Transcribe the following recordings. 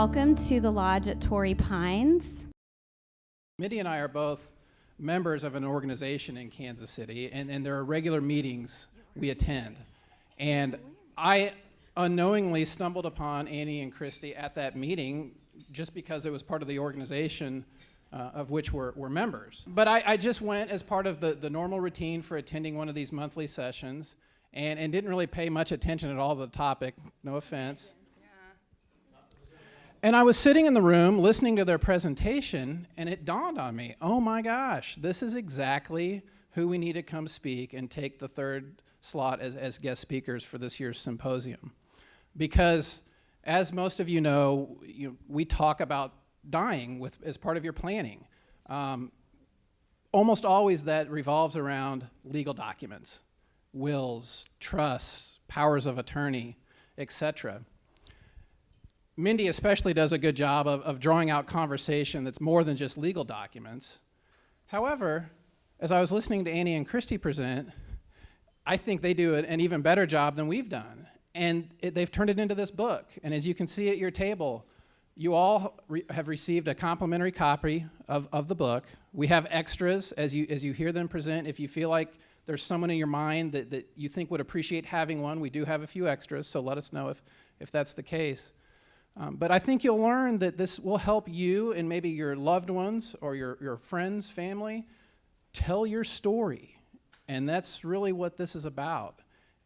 Welcome to the lodge at Torrey Pines. Mindy and I are both members of an organization in Kansas City, and there are regular meetings we attend. And I unknowingly stumbled upon Annie and Christy at that meeting just because it was part of the organization of which we're members. But I just went as part of the normal routine for attending one of these monthly sessions and didn't really pay much attention at all to the topic, no offense. And I was sitting in the room listening to their presentation, and it dawned on me, oh my gosh, this is exactly who we need to come speak and take the third slot as guest speakers for this year's symposium. Because, as most of you know, we talk about dying as part of your planning. Almost always that revolves around legal documents, wills, trusts, powers of attorney, etc. Mindy especially does a good job of drawing out conversation that's more than just legal documents. However, as I was listening to Annie and Christy present, I think they do an even better job than we've done. And they've turned it into this book. And as you can see at your table, you all have received a complimentary copy of the book. We have extras as you hear them present. If you feel like there's someone in your mind that you think would appreciate having one, we do have a few extras, so let us know if that's the case. But I think you'll learn that this will help you and maybe your loved ones or your friends, family, tell your story. And that's really what this is about.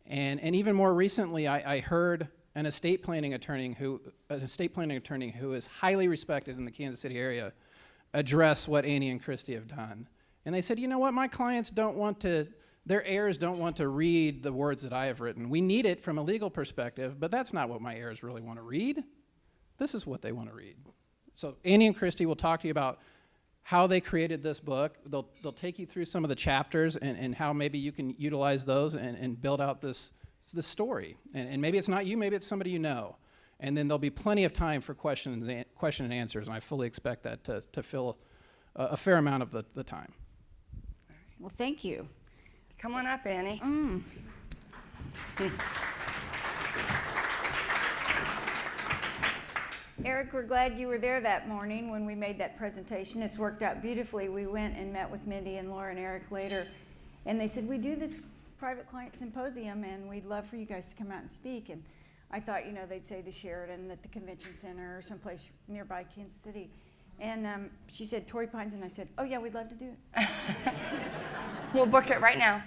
And even more recently, I heard an estate planning attorney who is highly respected in the Kansas City area address what Annie and Christy have done. And they said, you know what, my clients their heirs don't want to read the words that I have written. We need it from a legal perspective, but that's not what my heirs really want to read. This is what they want to read. So Annie and Christy will talk to you about how they created this book. They'll take you through some of the chapters and how maybe you can utilize those and build out this story. And maybe it's not you, maybe it's somebody you know. And then there'll be plenty of time for question and answers, and I fully expect that to fill a fair amount of the time. Well, thank you. Come on up, Annie. Eric, we're glad you were there that morning when we made that presentation. It's worked out beautifully. We went and met with Mindy and Laura and Eric later, and they said, we do this private client symposium, and we'd love for you guys to come out and speak. And I thought, they'd say the Sheridan at the Convention Center or someplace nearby Kansas City. And she said, Torrey Pines, and I said, oh yeah, we'd love to do it. We'll book it right now.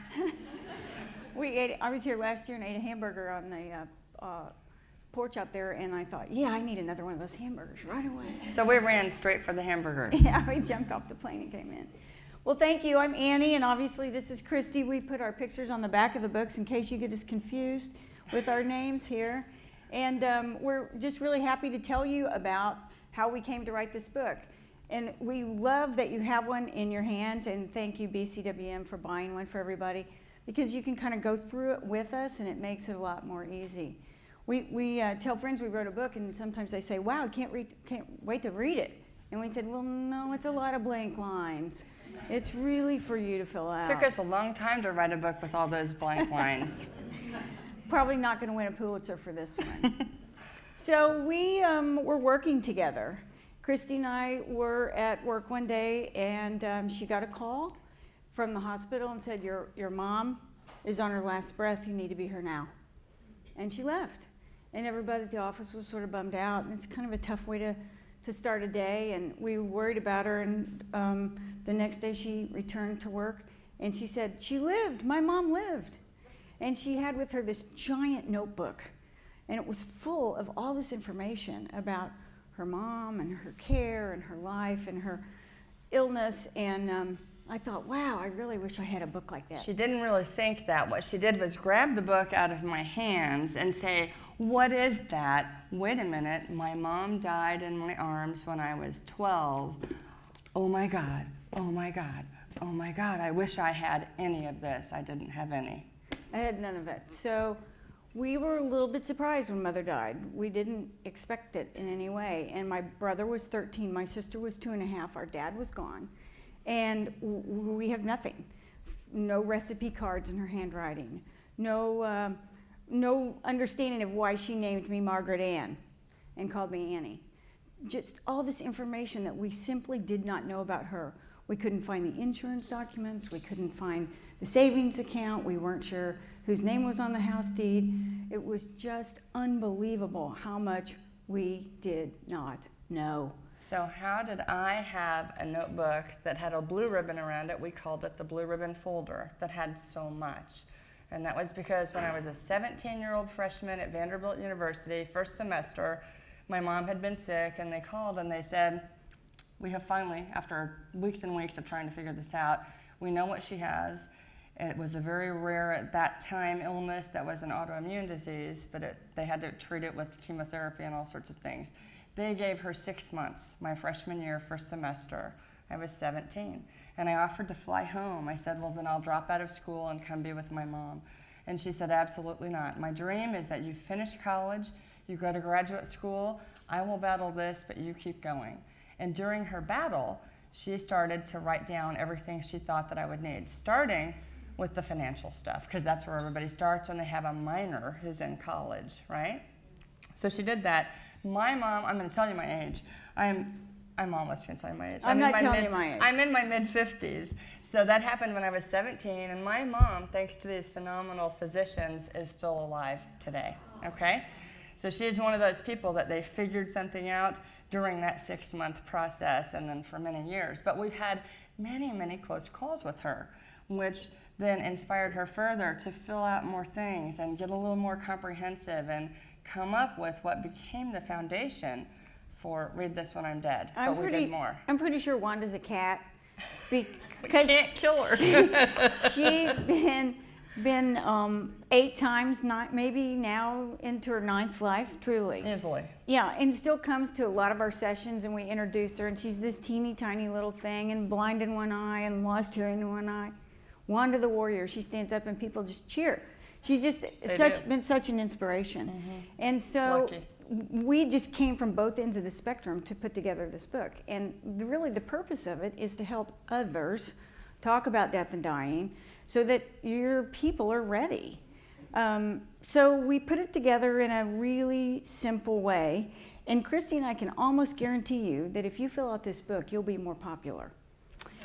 I was here last year and ate a hamburger on the porch out there, and I thought, yeah, I need another one of those hamburgers right away. So we ran straight for the hamburgers. Yeah, we jumped off the plane and came in. Well, thank you. I'm Annie, and obviously this is Christy. We put our pictures on the back of the books in case you get us confused with our names here. And we're just really happy to tell you about how we came to write this book. And we love that you have one in your hands, and thank you, BCWM, for buying one for everybody, because you can kind of go through it with us, and it makes it a lot more easy. We tell friends we wrote a book, and sometimes they say, wow, I can't wait to read it. And we said, well, no, it's a lot of blank lines. It's really for you to fill out. It took us a long time to write a book with all those blank lines. Probably not going to win a Pulitzer for this one. So we were working together. Christy and I were at work one day, and she got a call from the hospital and said, your mom is on her last breath. You need to be here now. And she left. And everybody at the office was sort of bummed out, and it's kind of a tough way to start a day, and we were worried about her, and the next day she returned to work, and she said, she lived, my mom lived. And she had with her this giant notebook, and it was full of all this information about her mom and her care and her life and her illness, and I thought, wow, I really wish I had a book like that. She didn't really think that. What she did was grab the book out of my hands and say, what is that? Wait a minute, my mom died in my arms when I was 12. Oh my God, oh my God, oh my God, I wish I had any of this. I didn't have any. I had none of it. So we were a little bit surprised when Mother died. We didn't expect it in any way. And my brother was 13, my sister was 2.5, our dad was gone. And we have nothing. No recipe cards in her handwriting. No understanding of why she named me Margaret Ann and called me Annie. just all this information that we simply did not know about her. We couldn't find the insurance documents. We couldn't find the savings account. We weren't sure whose name was on the house deed. It was just unbelievable how much we did not know. So how did I have a notebook that had a blue ribbon around it? We called it the blue ribbon folder, that had so much. And that was because when I was a 17-year-old freshman at Vanderbilt University, first semester, my mom had been sick, and they called and they said, we have finally, after weeks and weeks of trying to figure this out, we know what she has. It was a very rare at that time illness that was an autoimmune disease, but they had to treat it with chemotherapy and all sorts of things. They gave her 6 months, my freshman year, first semester. I was 17. And I offered to fly home. I said, well, then I'll drop out of school and come be with my mom. And she said, absolutely not. My dream is that you finish college, you go to graduate school, I will battle this, but you keep going. And during her battle, she started to write down everything she thought that I would need, starting with the financial stuff, because that's where everybody starts when they have a minor who's in college, right? So she did that. My mom, I'm going to tell you my age. I'm almost going to tell you my age. I'm not telling you my age. I'm in my mid-50s. So that happened when I was 17, and my mom, thanks to these phenomenal physicians, is still alive today, okay? So she's one of those people that they figured something out during that 6-month process and then for many years. But we've had many, many close calls with her, which then inspired her further to fill out more things and get a little more comprehensive and come up with what became the foundation for Read This When I'm Dead. But we did more. I'm pretty sure Wanda's a cat. We can't kill her. She's been 8 times, maybe now into her 9th life, truly. Easily. Yeah, and still comes to a lot of our sessions, and we introduce her, and she's this teeny tiny little thing, and blind in one eye and lost hearing in one eye. Wanda the warrior, she stands up and people just cheer. She's just been such an inspiration. Mm-hmm. And so Lucky. We just came from both ends of the spectrum to put together this book. And really the purpose of it is to help others talk about death and dying so that your people are ready. So we put it together in a really simple way. And Christy and I can almost guarantee you that if you fill out this book, you'll be more popular.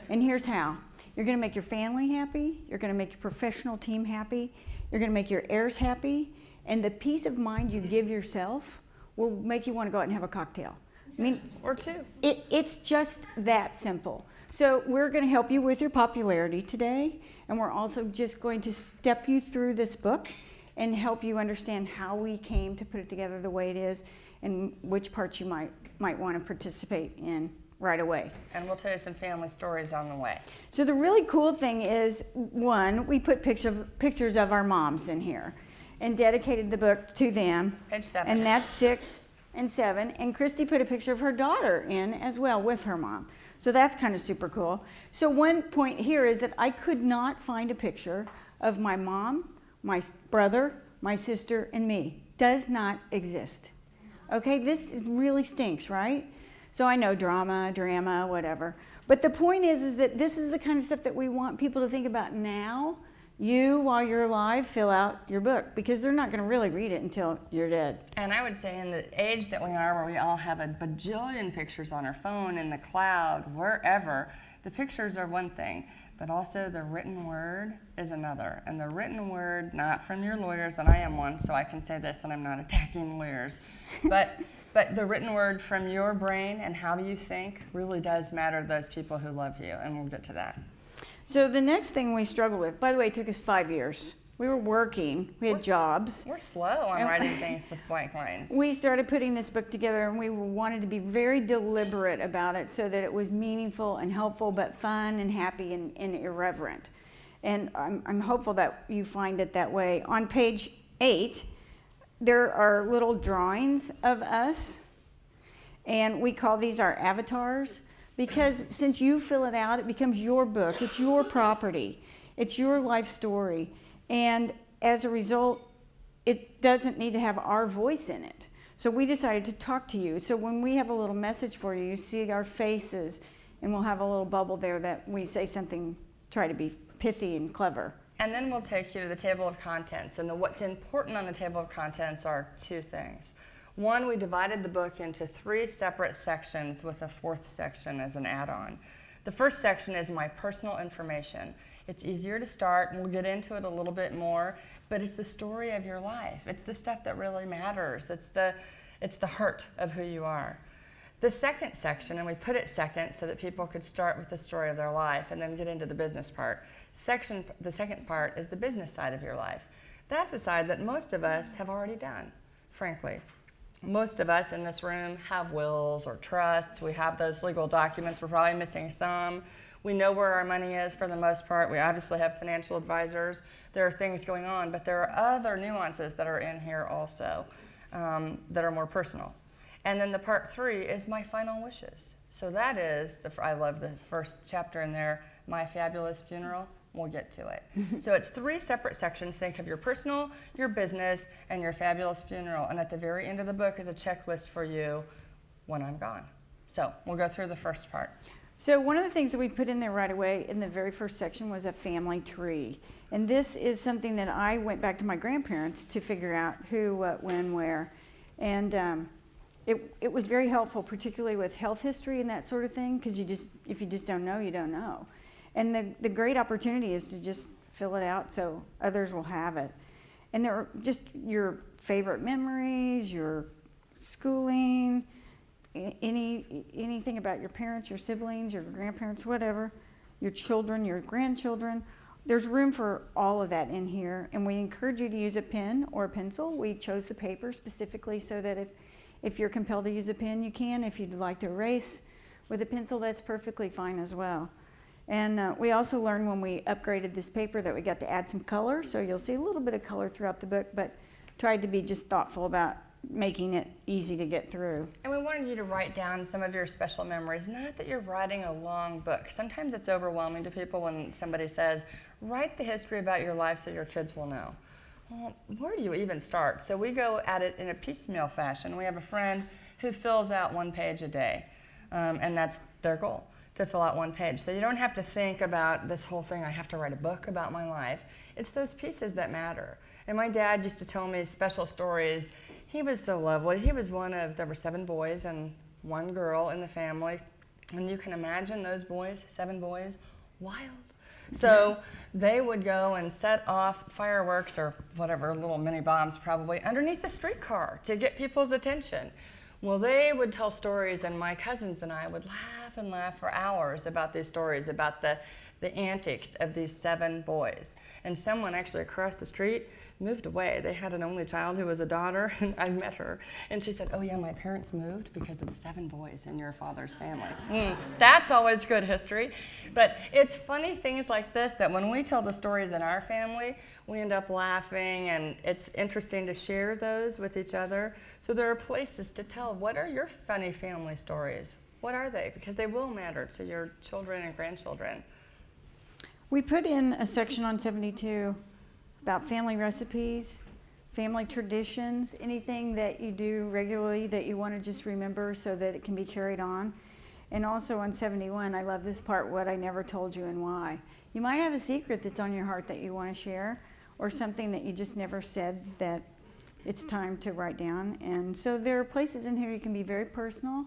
And here's how. You're going to make your family happy. You're going to make your professional team happy. You're going to make your heirs happy. And the peace of mind you give yourself will make you want to go out and have a cocktail. I mean, or 2. It's just that simple. So we're going to help you with your popularity today. And we're also just going to step you through this book and help you understand how we came to put it together the way it is and which parts you might want to participate in right away. And we'll tell you some family stories on the way. So the really cool thing is, one, we put pictures of our moms in here and dedicated the book to them. Page 7. And that's 6 and 7. And Christy put a picture of her daughter in as well with her mom. So that's kind of super cool. So one point here is that I could not find a picture of my mom, my brother, my sister, and me. Does not exist. Okay, this really stinks, right? So I know drama, whatever. But the point is that this is the kind of stuff that we want people to think about now. You, while you're alive, fill out your book because they're not going to really read it until you're dead. And I would say in the age that we are, where we all have a bajillion pictures on our phone, in the cloud, wherever, the pictures are one thing, but also the written word is another. And the written word, not from your lawyers, and I am one, so I can say this, and I'm not attacking lawyers, but the written word from your brain and how you think really does matter to those people who love you, and we'll get to that. So the next thing we struggled with, by the way, it took us 5 years. We were working, we had jobs. We're slow on writing things with blank lines. We started putting this book together and we wanted to be very deliberate about it so that it was meaningful and helpful, but fun and happy and irreverent. And I'm hopeful that you find it that way. On page 8, there are little drawings of us, and we call these our avatars. Because since you fill it out, it becomes your book. It's your property. It's your life story. And as a result, it doesn't need to have our voice in it. So we decided to talk to you. So when we have a little message for you, you see our faces, and we'll have a little bubble there that we say something, try to be pithy and clever. And then we'll take you to the table of contents. And what's important on the table of contents are 2 things. One, we divided the book into 3 separate sections with a 4th section as an add-on. The first section is my personal information. It's easier to start, and we'll get into it a little bit more, but it's the story of your life. It's the stuff that really matters. It's the heart of who you are. The second section, and we put it second so that people could start with the story of their life and then get into the business part. The second part is the business side of your life. That's the side that most of us have already done, frankly. Most of us in this room have wills or trusts. We have those legal documents. We're probably missing some. We know where our money is for the most part. We obviously have financial advisors. There are things going on, but there are other nuances that are in here also that are more personal. And then the part 3 is my final wishes. So that is, I love the first chapter in there, My Fabulous Funeral. We'll get to it. So it's 3 separate sections. Think of your personal, your business, and your fabulous funeral. And at the very end of the book is a checklist for you when I'm gone. So we'll go through the first part. So one of the things that we put in there right away in the very first section was a family tree. And this is something that I went back to my grandparents to figure out who, what, when, where. And it was very helpful, particularly with health history and that sort of thing, because if you just don't know, you don't know. And the great opportunity is to just fill it out so others will have it. And there are just your favorite memories, your schooling, anything about your parents, your siblings, your grandparents, whatever, your children, your grandchildren. There's room for all of that in here, and we encourage you to use a pen or a pencil. We chose the paper specifically so that if you're compelled to use a pen, you can. If you'd like to erase with a pencil, that's perfectly fine as well. And we also learned when we upgraded this paper that we got to add some color, so you'll see a little bit of color throughout the book, but tried to be just thoughtful about making it easy to get through. And we wanted you to write down some of your special memories, not that you're writing a long book. Sometimes it's overwhelming to people when somebody says, write the history about your life so your kids will know. Well, where do you even start? So we go at it in a piecemeal fashion. We have a friend who fills out 1 page a day, and that's their goal, to fill out 1 page. So you don't have to think about this whole thing, I have to write a book about my life. It's those pieces that matter. And my dad used to tell me special stories. He was so lovely. He was there were 7 boys and 1 girl in the family. And you can imagine those boys, 7 boys, wild. So they would go and set off fireworks or whatever, little mini bombs probably, underneath the streetcar to get people's attention. Well, they would tell stories, and my cousins and I would laugh and laugh for hours about these stories, about the antics of these 7 boys. And someone actually across the street moved away. They had an only child who was a daughter, and I've met her. And she said, oh yeah, my parents moved because of the 7 boys in your father's family. That's always good history. But it's funny things like this that when we tell the stories in our family, we end up laughing, and it's interesting to share those with each other. So there are places to tell, what are your funny family stories? What are they? Because they will matter to your children and grandchildren. We put in a section on 72 about family recipes, family traditions, anything that you do regularly that you want to just remember so that it can be carried on. And also on 71, I love this part, what I never told you and why. You might have a secret that's on your heart that you want to share, or something that you just never said that it's time to write down. And so there are places in here you can be very personal.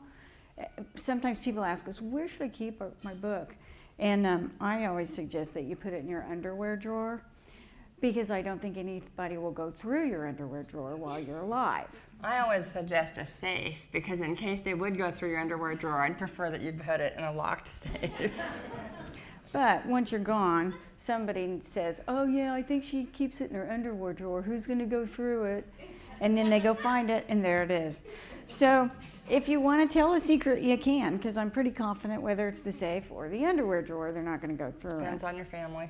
Sometimes people ask us, where should I keep my book? And I always suggest that you put it in your underwear drawer, because I don't think anybody will go through your underwear drawer while you're alive. I always suggest a safe, because in case they would go through your underwear drawer, I'd prefer that you put it in a locked safe. But once you're gone, somebody says, oh yeah, I think she keeps it in her underwear drawer. Who's going to go through it? And then they go find it, and there it is. So if you want to tell a secret, you can, because I'm pretty confident whether it's the safe or the underwear drawer, they're not going to go through it. Depends on your family.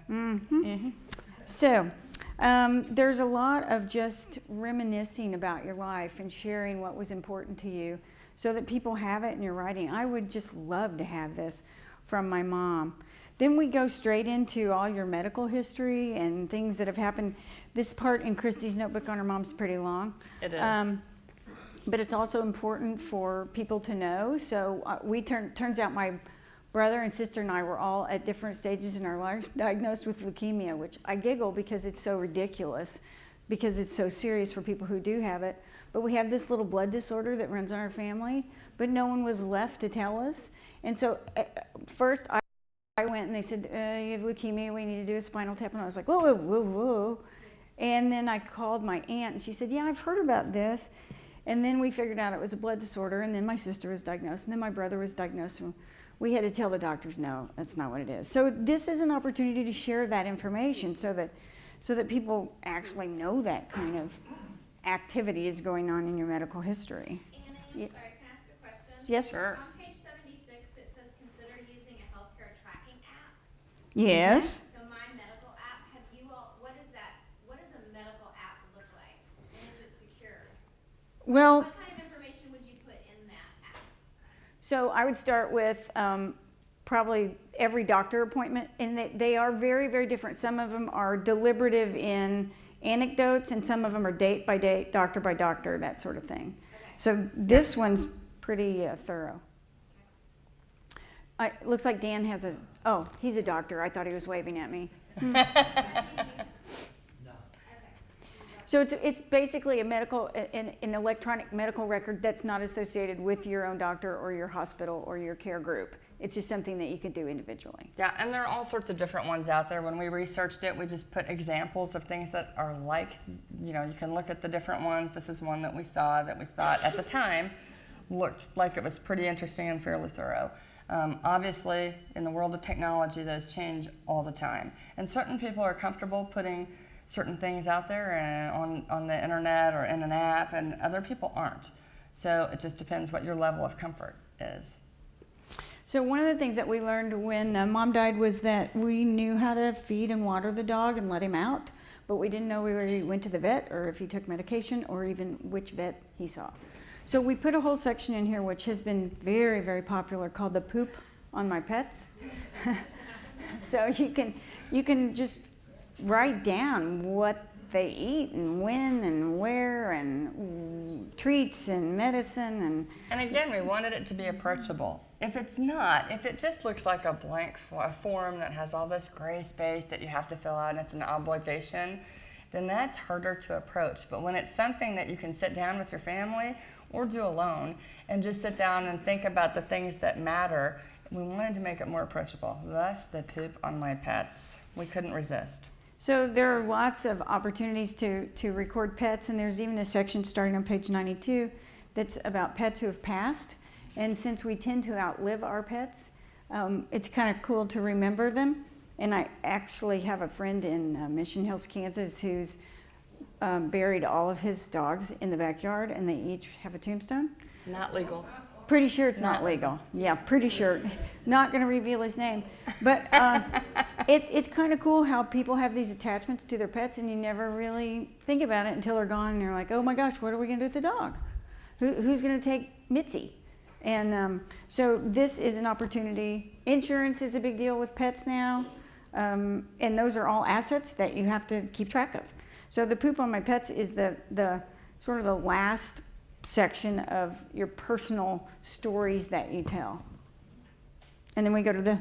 So there's a lot of just reminiscing about your life and sharing what was important to you so that people have it in your writing. I would just love to have this from my mom. Then we go straight into all your medical history and things that have happened. This part in Christy's notebook on her mom's pretty long. It is. But it's also important for people to know. So turns out my brother and sister and I were all at different stages in our lives diagnosed with leukemia, which I giggle because it's so ridiculous, because it's so serious for people who do have it. but we have this little blood disorder that runs in our family, but no one was left to tell us. And so first I went and they said, you have leukemia, we need to do a spinal tap. And I was like, whoa, whoa, whoa, whoa. And then I called my aunt and she said, yeah, I've heard about this. And then we figured out it was a blood disorder, and then my sister was diagnosed, and then my brother was diagnosed. And we had to tell the doctors, no, that's not what it is. So this is an opportunity to share that information so that people actually know that kind of activity is going on in your medical history. Anna, I'm sorry, can I ask a question? Yes. Sure. On page 76, it says consider using a healthcare tracking app. Yes. So my medical app, have you all, what is that? What does a medical app look like? And is it secure? Well, What kind of information would you put in that app? so I would start with probably every doctor appointment, and they are very, very different. Some of them are deliberative in anecdotes, and some of them are date by date, doctor by doctor, that sort of thing. Okay. So this one's pretty thorough. Looks like Dan has he's a doctor. I thought he was waving at me. So it's basically an electronic medical record that's not associated with your own doctor or your hospital or your care group. It's just something that you can do individually. Yeah, and there are all sorts of different ones out there. When we researched it, we just put examples of things that are like, you can look at the different ones. This is one that we saw that we thought at the time looked like it was pretty interesting and fairly thorough. Obviously, in the world of technology, those change all the time. And certain people are comfortable putting certain things out there and on the internet or in an app, and other people aren't. So it just depends what your level of comfort is. So one of the things that we learned when Mom died was that we knew how to feed and water the dog and let him out, but we didn't know where he went to the vet or if he took medication or even which vet he saw. So we put a whole section in here which has been very, very popular, called the poop on my pets. So you can just write down what they eat and when and where and treats and medicine and again, we wanted it to be approachable. If it's not, if it just looks like a blank form that has all this gray space that you have to fill out and it's an obligation, then that's harder to approach. But when it's something that you can sit down with your family or do alone and just sit down and think about the things that matter, we wanted to make it more approachable. Thus, the poop on my pets. We couldn't resist. So there are lots of opportunities to record pets, and there's even a section starting on page 92 that's about pets who have passed. And since we tend to outlive our pets, it's kind of cool to remember them. And I actually have a friend in Mission Hills, Kansas, who's buried all of his dogs in the backyard, and they each have a tombstone. Not legal. Pretty sure it's not legal. Yeah, pretty sure. Not going to reveal his name. But it's kind of cool how people have these attachments to their pets, and you never really think about it until they're gone, and you're like, oh my gosh, what are we going to do with the dog? Who's going to take Mitzi? And so this is an opportunity. Insurance is a big deal with pets now, and those are all assets that you have to keep track of. So the poop on my pets is the sort of the last section of your personal stories that you tell. And then we go to the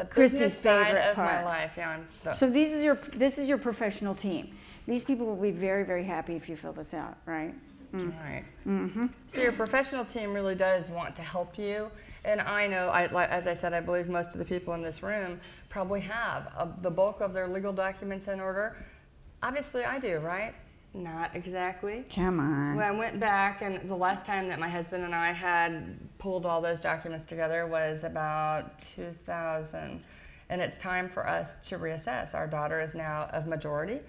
Christy's business side favorite of part. my life. Yeah, So this is your professional team. These people will be very, very happy if you fill this out, right? All right. Mm-hmm. So your professional team really does want to help you. And I know, as I said, I believe most of the people in this room probably have the bulk of their legal documents in order. Obviously I do, right? Not exactly. Come on. When I went back, and the last time that my husband and I had pulled all those documents together was about 2000. And it's time for us to reassess. Our daughter is now of majority.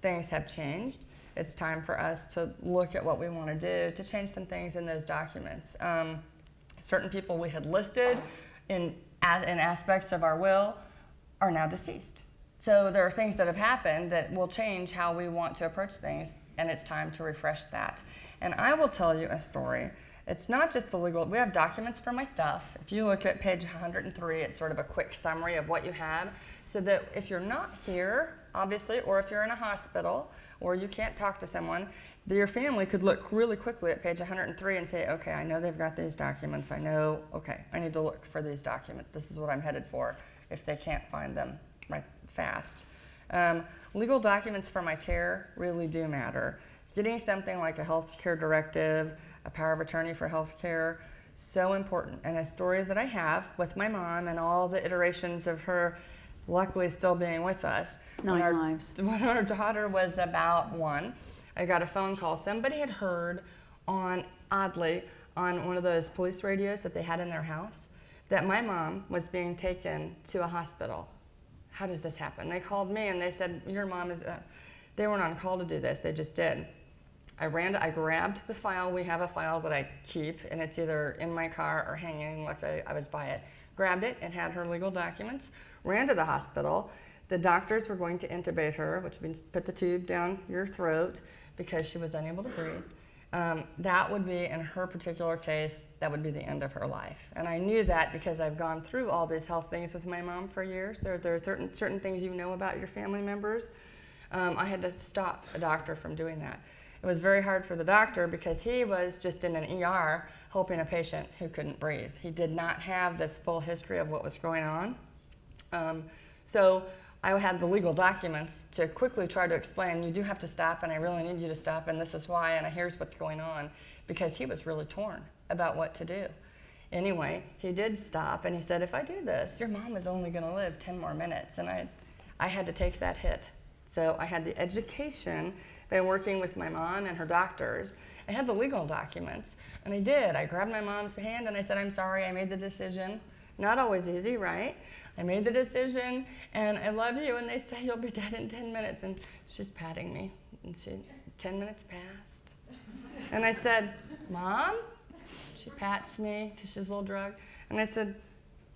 Things have changed. It's time for us to look at what we want to do to change some things in those documents. Certain people we had listed in aspects of our will are now deceased. So there are things that have happened that will change how we want to approach things, and it's time to refresh that. And I will tell you a story. It's not just the legal, we have documents for my stuff. If you look at page 103, it's sort of a quick summary of what you have, so that if you're not here, obviously, or if you're in a hospital, or you can't talk to someone, your family could look really quickly at page 103 and say, okay, I know they've got these documents. I know, okay, I need to look for these documents. This is what I'm headed for if they can't find them right fast. Legal documents for my care really do matter. Getting something like a healthcare directive, a power of attorney for healthcare, so important. And a story that I have with my mom and all the iterations of her luckily still being with us. 9 lives. When our daughter was about 1, I got a phone call. Somebody had heard oddly, on one of those police radios that they had in their house, that my mom was being taken to a hospital. How does this happen? They called me and they said, your mom is, they weren't on call to do this, they just did. I grabbed the file. We have a file that I keep, and it's either in my car or hanging like I was by it. Grabbed it and had her legal documents, ran to the hospital. The doctors were going to intubate her, which means put the tube down your throat because she was unable to breathe. That would be, in her particular case, that would be the end of her life. And I knew that because I've gone through all these health things with my mom for years. There are certain things you know about your family members. I had to stop a doctor from doing that. It was very hard for the doctor because he was just in an ER helping a patient who couldn't breathe. He did not have this full history of what was going on. So I had the legal documents to quickly try to explain, you do have to stop, and I really need you to stop, and this is why, and here's what's going on, because he was really torn about what to do. Anyway, he did stop, and he said, if I do this, your mom is only going to live 10 more minutes, and I had to take that hit. So I had the education by working with my mom and her doctors. I had the legal documents, and I did. I grabbed my mom's hand, and I said, I'm sorry, I made the decision. Not always easy, right? I made the decision, and I love you, and they say you'll be dead in 10 minutes, and she's patting me, and 10 minutes passed. And I said, Mom? She pats me, because she's a little drugged, and I said,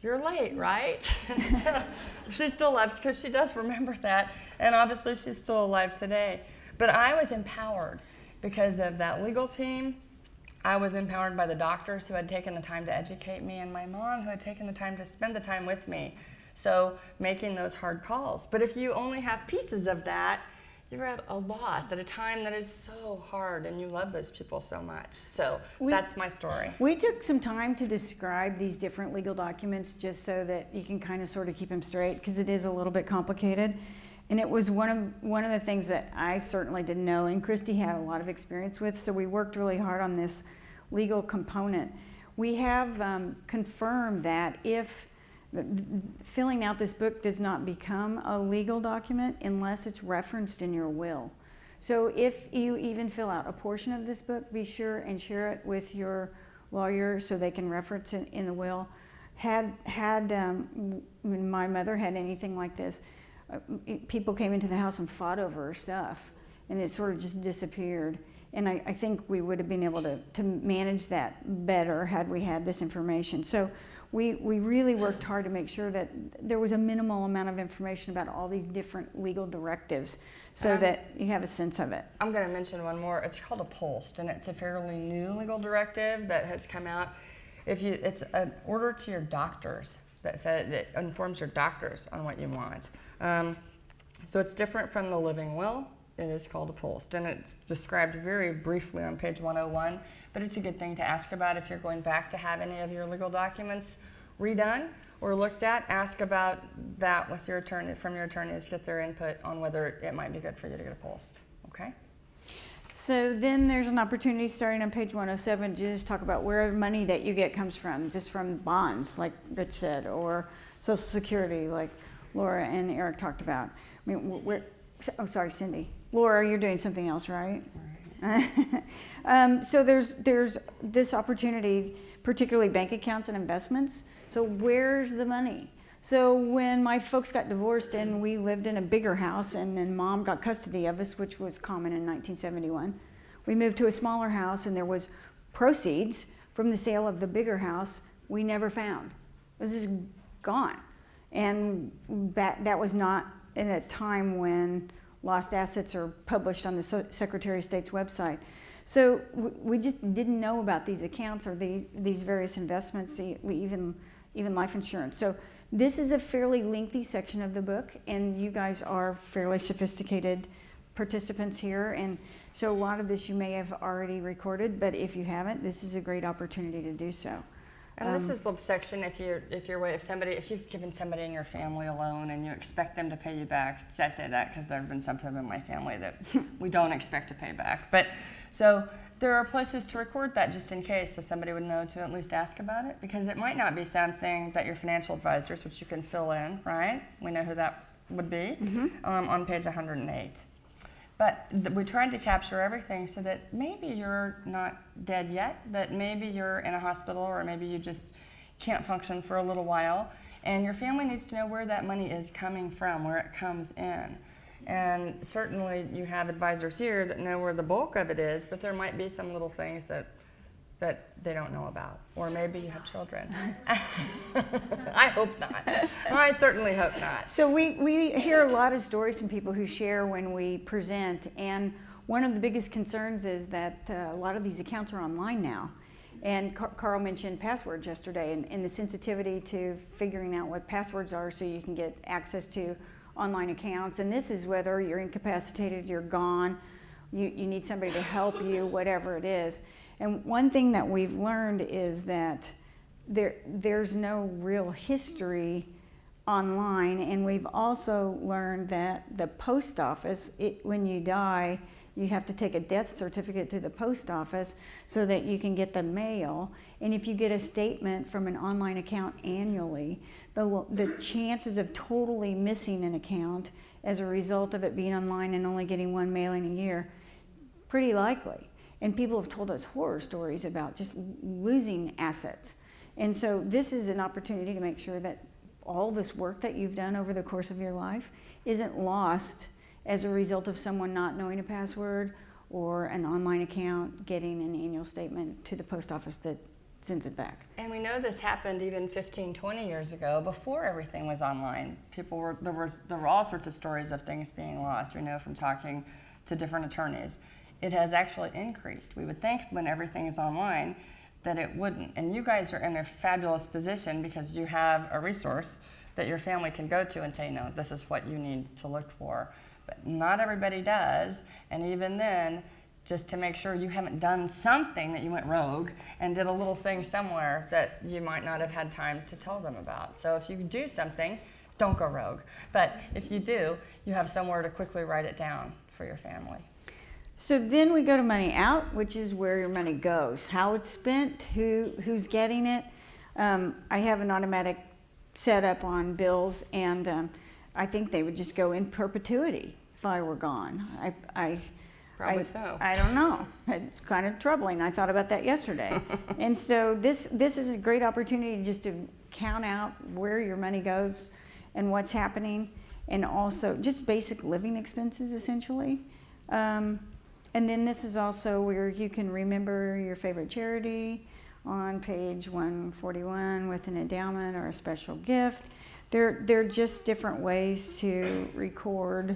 you're late, right? So she still loves, because she does remember that, and obviously she's still alive today. But I was empowered because of that legal team. I was empowered by the doctors who had taken the time to educate me, and my mom who had taken the time to spend the time with me. So making those hard calls. But if you only have pieces of that, you're at a loss at a time that is so hard, and you love those people so much. So that's my story. We took some time to describe these different legal documents just so that you can kind of sort of keep them straight, because it is a little bit complicated. And it was one of the things that I certainly didn't know, and Christy had a lot of experience with, so we worked really hard on this legal component. We have confirmed that if filling out this book does not become a legal document unless it's referenced in your will. So if you even fill out a portion of this book, be sure and share it with your lawyer so they can reference it in the will. Had my mother had anything like this, people came into the house and fought over her stuff, and it sort of just disappeared. And I think we would have been able to manage that better had we had this information. So we really worked hard to make sure that there was a minimal amount of information about all these different legal directives so that you have a sense of it. I'm going to mention one more. It's called a POST, and it's a fairly new legal directive that has come out. It's an order to your doctors that informs your doctors on what you want. So it's different from the living will. It is called a POST, and it's described very briefly on page 101, but it's a good thing to ask about if you're going back to have any of your legal documents redone or looked at. Ask about that with your attorney, from your attorneys, get their input on whether it might be good for you to get a POST, okay? So then there's an opportunity starting on page 107 to just talk about where money that you get comes from, just from bonds, like Rich said, or Social Security, like Laura and Eric talked about. I mean, sorry, Cindy. Laura, you're doing something else, right? So there's this opportunity, particularly bank accounts and investments. So where's the money? So when my folks got divorced and we lived in a bigger house, and then Mom got custody of us, which was common in 1971, we moved to a smaller house, and there was proceeds from the sale of the bigger house we never found. It was just gone. And that was not in a time when lost assets are published on the Secretary of State's website. So we just didn't know about these accounts or these various investments, even life insurance. So this is a fairly lengthy section of the book, and you guys are fairly sophisticated participants here, and so a lot of this you may have already recorded, but if you haven't, this is a great opportunity to do so. And this is the section if you've given somebody in your family a loan and you expect them to pay you back. I say that because there have been some people in my family that we don't expect to pay back. But so there are places to record that just in case, so somebody would know to at least ask about it, because it might not be something that your financial advisors, which you can fill in, right? We know who that would be on page 108. But we tried to capture everything so that maybe you're not dead yet, but maybe you're in a hospital, or maybe you just can't function for a little while, and your family needs to know where that money is coming from, where it comes in. And certainly you have advisors here that know where the bulk of it is, but there might be some little things that they don't know about. Or maybe you have children. I hope not. I certainly hope not. So we hear a lot of stories from people who share when we present, and one of the biggest concerns is that a lot of these accounts are online now. And Carl mentioned passwords yesterday, and the sensitivity to figuring out what passwords are so you can get access to online accounts. And this is whether you're incapacitated, you're gone, you need somebody to help you, whatever it is. And one thing that we've learned is that there's no real history online, and we've also learned that the post office, when you die, you have to take a death certificate to the post office so that you can get the mail. And if you get a statement from an online account annually, the chances of totally missing an account as a result of it being online and only getting one mailing a year, pretty likely. And people have told us horror stories about just losing assets. And so this is an opportunity to make sure that all this work that you've done over the course of your life isn't lost as a result of someone not knowing a password or an online account getting an annual statement to the post office that sends it back. And we know this happened even 15, 20 years ago, before everything was online. There were all sorts of stories of things being lost. We know from talking to different attorneys. It has actually increased. We would think when everything is online that it wouldn't. And you guys are in a fabulous position because you have a resource that your family can go to and say, no, this is what you need to look for. But not everybody does, and even then, just to make sure you haven't done something that you went rogue and did a little thing somewhere that you might not have had time to tell them about. So if you do something, don't go rogue. But if you do, you have somewhere to quickly write it down for your family. So then we go to money out, which is where your money goes, how it's spent, who's getting it. I have an automatic setup on bills, and I think they would just go in perpetuity if I were gone. Probably so. I don't know. It's kind of troubling. I thought about that yesterday. And so this is a great opportunity just to count out where your money goes and what's happening, and also just basic living expenses, essentially. And then this is also where you can remember your favorite charity on page 141 with an endowment or a special gift. They're just different ways to record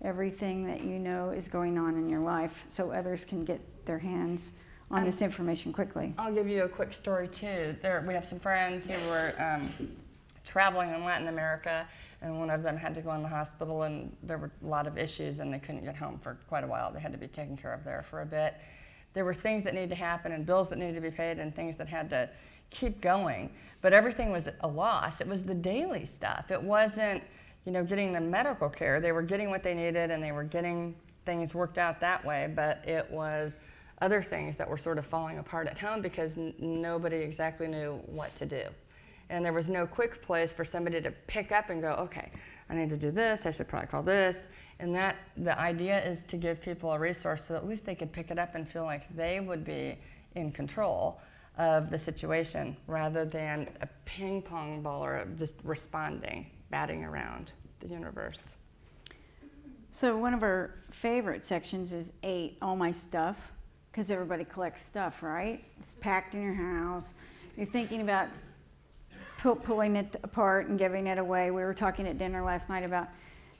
everything that you know is going on in your life so others can get their hands on this information quickly. I'll give you a quick story too. We have some friends who were traveling in Latin America, and one of them had to go in the hospital, and there were a lot of issues, and they couldn't get home for quite a while. They had to be taken care of there for a bit. There were things that needed to happen and bills that needed to be paid and things that had to keep going, but everything was a loss. It was the daily stuff. It wasn't, getting the medical care. They were getting what they needed, and they were getting things worked out that way, but it was other things that were sort of falling apart at home because nobody exactly knew what to do. And there was no quick place for somebody to pick up and go, okay, I need to do this, I should probably call this. And the idea is to give people a resource so that at least they could pick it up and feel like they would be in control of the situation rather than a ping pong ball or just responding, batting around the universe. So one of our favorite sections is 8, all my stuff, because everybody collects stuff, right? It's packed in your house. You're thinking about pulling it apart and giving it away. We were talking at dinner last night about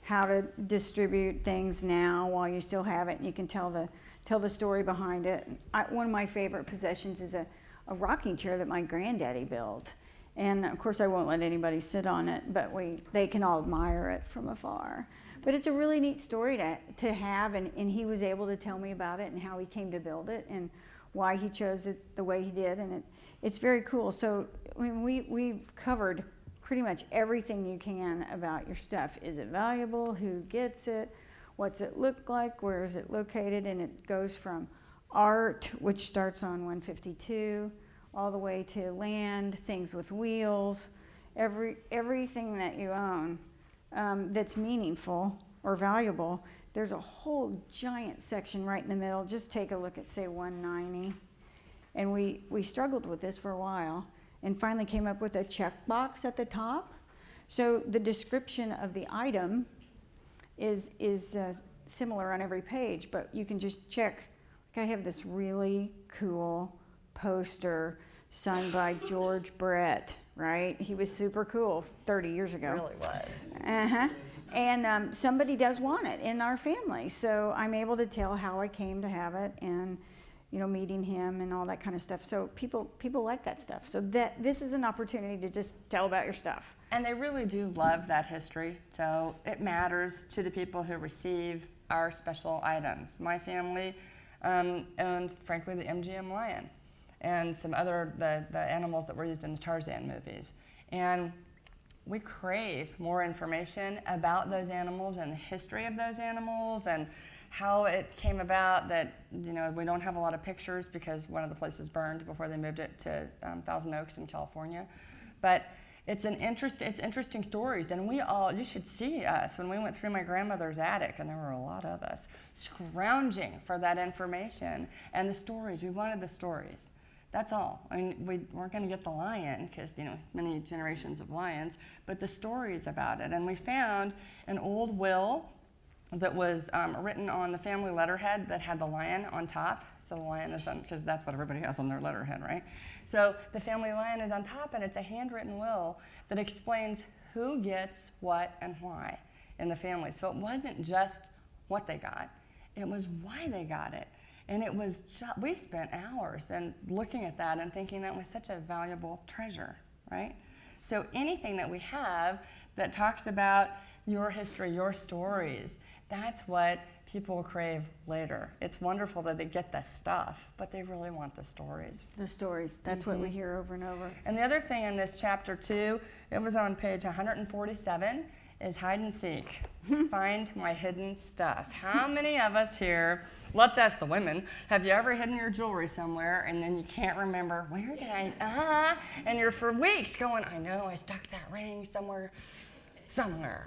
how to distribute things now while you still have it, and you can tell the story behind it. One of my favorite possessions is a rocking chair that my granddaddy built. And of course I won't let anybody sit on it, but they can all admire it from afar. But it's a really neat story to have, and he was able to tell me about it and how he came to build it and why he chose it the way he did, and it's very cool. So I mean, we covered pretty much everything you can about your stuff. Is it valuable? Who gets it? What's it look like? Where is it located? And it goes from art, which starts on 152, all the way to land, things with wheels, everything that you own that's meaningful or valuable. There's a whole giant section right in the middle. Just take a look at, say, 190. And we struggled with this for a while and finally came up with a checkbox at the top. So the description of the item is similar on every page, but you can just check. Like I have this really cool poster signed by George Brett, right? He was super cool 30 years ago. Really was. Uh-huh. And somebody does want it in our family, so I'm able to tell how I came to have it, and meeting him and all that kind of stuff. So people like that stuff. So this is an opportunity to just tell about your stuff. And they really do love that history, so it matters to the people who receive our special items. My family owned, frankly, the MGM lion and some other the animals that were used in the Tarzan movies. And we crave more information about those animals and the history of those animals and how it came about that, we don't have a lot of pictures because one of the places burned before they moved it to Thousand Oaks in California. But it's interesting stories, and you should see us when we went through my grandmother's attic, and there were a lot of us, scrounging for that information and the stories. We wanted the stories. That's all. I mean, we weren't going to get the lion because, many generations of lions, but the stories about it. And we found an old will that was written on the family letterhead that had the lion on top. So the lion is on, because that's what everybody has on their letterhead, right? So the family lion is on top, and it's a handwritten will that explains who gets what and why in the family. So it wasn't just what they got, it was why they got it. And it was we spent hours and looking at that and thinking that was such a valuable treasure, right? So anything that we have that talks about your history, your stories, that's what people crave later. It's wonderful that they get the stuff, but they really want the stories. The stories, that's what we hear over and over. And the other thing in this chapter 2, it was on page 147, is hide and seek. Find my hidden stuff. How many of us here, let's ask the women, have you ever hidden your jewelry somewhere and then you can't remember, where did I, and you're for weeks going, I know I stuck that ring somewhere,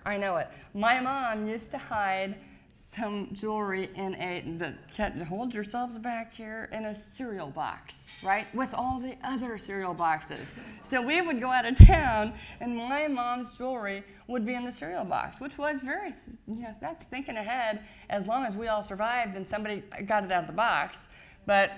I know it. My mom used to hide some jewelry in hold yourselves back here, in a cereal box, right? With all the other cereal boxes. So we would go out of town and my mom's jewelry would be in the cereal box, which was very, that's thinking ahead as long as we all survived and somebody got it out of the box. But